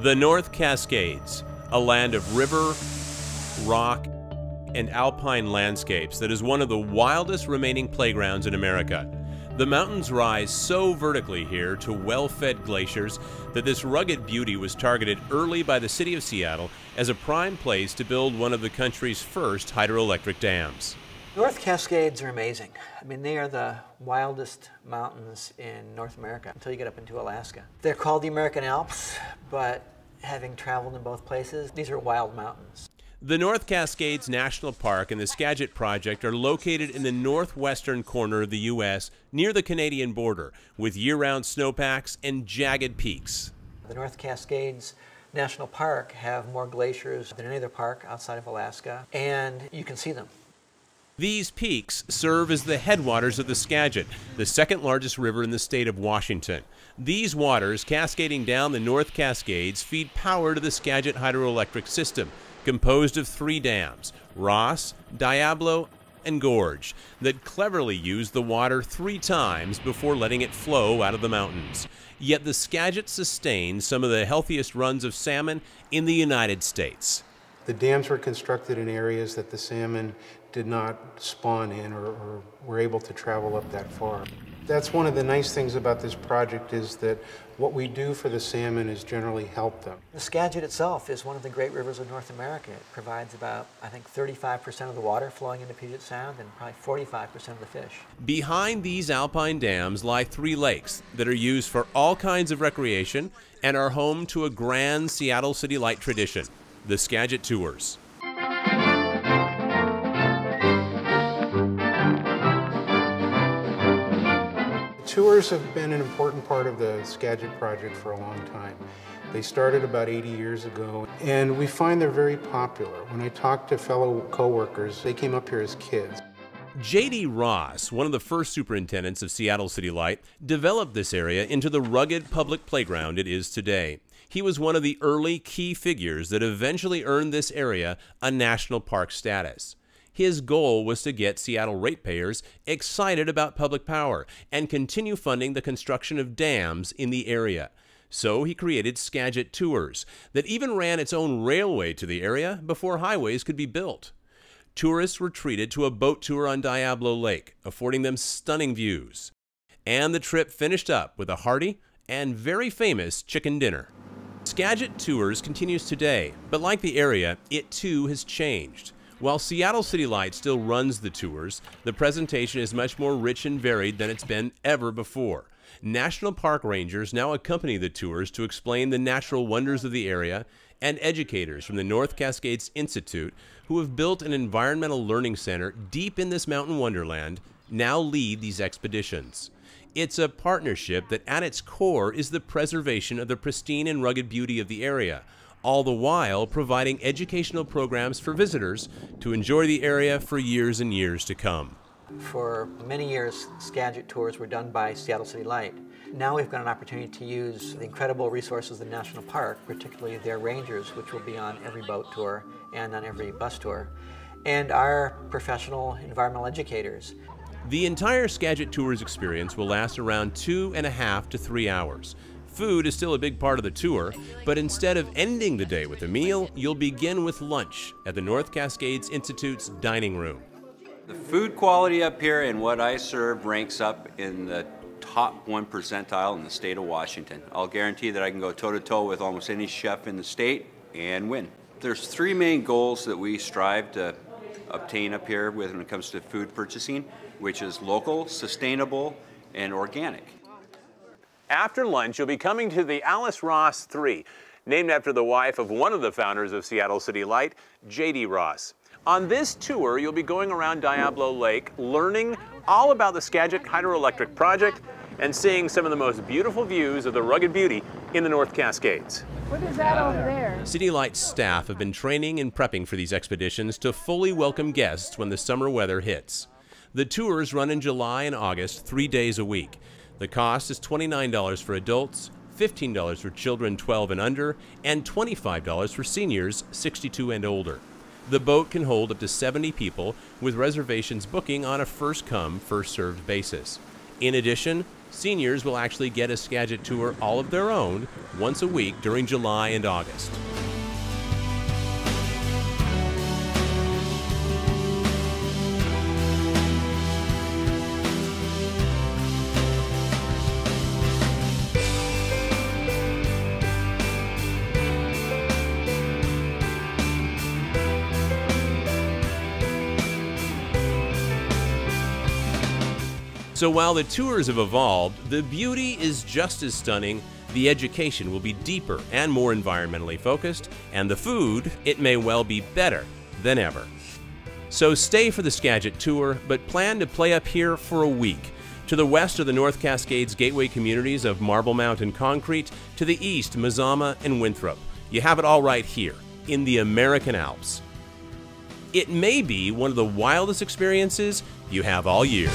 The North Cascades, a land of river, rock, and alpine landscapes that is one of the wildest remaining playgrounds in America. The mountains rise so vertically here to well-fed glaciers that this rugged beauty was targeted early by the city of Seattle as a prime place to build one of the country's first hydroelectric dams. North Cascades are amazing. I mean, they are the wildest mountains in North America until you get up into Alaska. They're called the American Alps, but having traveled in both places, these are wild mountains. The North Cascades National Park and the Skagit Project are located in the northwestern corner of the U.S. near the Canadian border, with year-round snowpacks and jagged peaks. The North Cascades National Park have more glaciers than any other park outside of Alaska, and you can see them. These peaks serve as the headwaters of the Skagit, the second largest river in the state of Washington. These waters, cascading down the North Cascades, feed power to the Skagit hydroelectric system, composed of 3 dams, Ross, Diablo, and Gorge, that cleverly use the water 3 times before letting it flow out of the mountains. Yet the Skagit sustains some of the healthiest runs of salmon in the United States. The dams were constructed in areas that the salmon did not spawn in or were able to travel up that far. That's one of the nice things about this project, is that what we do for the salmon is generally help them. The Skagit itself is one of the great rivers of North America. It provides about, I think, 35% of the water flowing into Puget Sound and probably 45% of the fish. Behind these alpine dams lie 3 lakes that are used for all kinds of recreation and are home to a grand Seattle City Light tradition, the Skagit Tours. Tours have been an important part of the Skagit project for a long time. They started about 80 years ago, and we find they're very popular. When I talk to fellow co-workers, they came up here as kids. J.D. Ross, one of the first superintendents of Seattle City Light, developed this area into the rugged public playground it is today. He was one of the early key figures that eventually earned this area a national park status. His goal was to get Seattle ratepayers excited about public power and continue funding the construction of dams in the area. So he created Skagit Tours that even ran its own railway to the area before highways could be built. Tourists were treated to a boat tour on Diablo Lake, affording them stunning views. And the trip finished up with a hearty and very famous chicken dinner. Skagit Tours continues today, but like the area, it too has changed. While Seattle City Light still runs the tours, the presentation is much more rich and varied than it's been ever before. National Park Rangers now accompany the tours to explain the natural wonders of the area, and educators from the North Cascades Institute, who have built an environmental learning center deep in this mountain wonderland, now lead these expeditions. It's a partnership that at its core is the preservation of the pristine and rugged beauty of the area, all the while providing educational programs for visitors to enjoy the area for years and years to come. For many years, Skagit tours were done by Seattle City Light. Now we've got an opportunity to use the incredible resources of the National Park, particularly their rangers, which will be on every boat tour and on every bus tour, and our professional environmental educators. The entire Skagit Tours experience will last around 2.5 to 3 hours. Food is still a big part of the tour, but instead of ending the day with a meal, you'll begin with lunch at the North Cascades Institute's dining room. The food quality up here and what I serve ranks up in the top 1 percentile in the state of Washington. I'll guarantee that I can go toe-to-toe with almost any chef in the state and win. There's 3 main goals that we strive to obtain up here when it comes to food purchasing, which is local, sustainable, and organic. After lunch, you'll be coming to the Alice Ross 3, named after the wife of one of the founders of Seattle City Light, J.D. Ross. On this tour, you'll be going around Diablo Lake, learning all about the Skagit Hydroelectric Project and seeing some of the most beautiful views of the rugged beauty in the North Cascades. What is that over there? City Light's staff have been training and prepping for these expeditions to fully welcome guests when the summer weather hits. The tours run in July and August, 3 days a week. The cost is $29 for adults, $15 for children 12 and under, and $25 for seniors 62 and older. The boat can hold up to 70 people, with reservations booking on a first-come, first-served basis. In addition, Seniors will actually get a Skagit tour all of their own once a week during July and August. So while the tours have evolved, the beauty is just as stunning, the education will be deeper and more environmentally focused, and the food, it may well be better than ever. So stay for the Skagit tour, but plan to play up here for a week. To the west are the North Cascades gateway communities of Marble Mount and Concrete, to the east, Mazama and Winthrop. You have it all right here, in the American Alps. It may be one of the wildest experiences you have all year.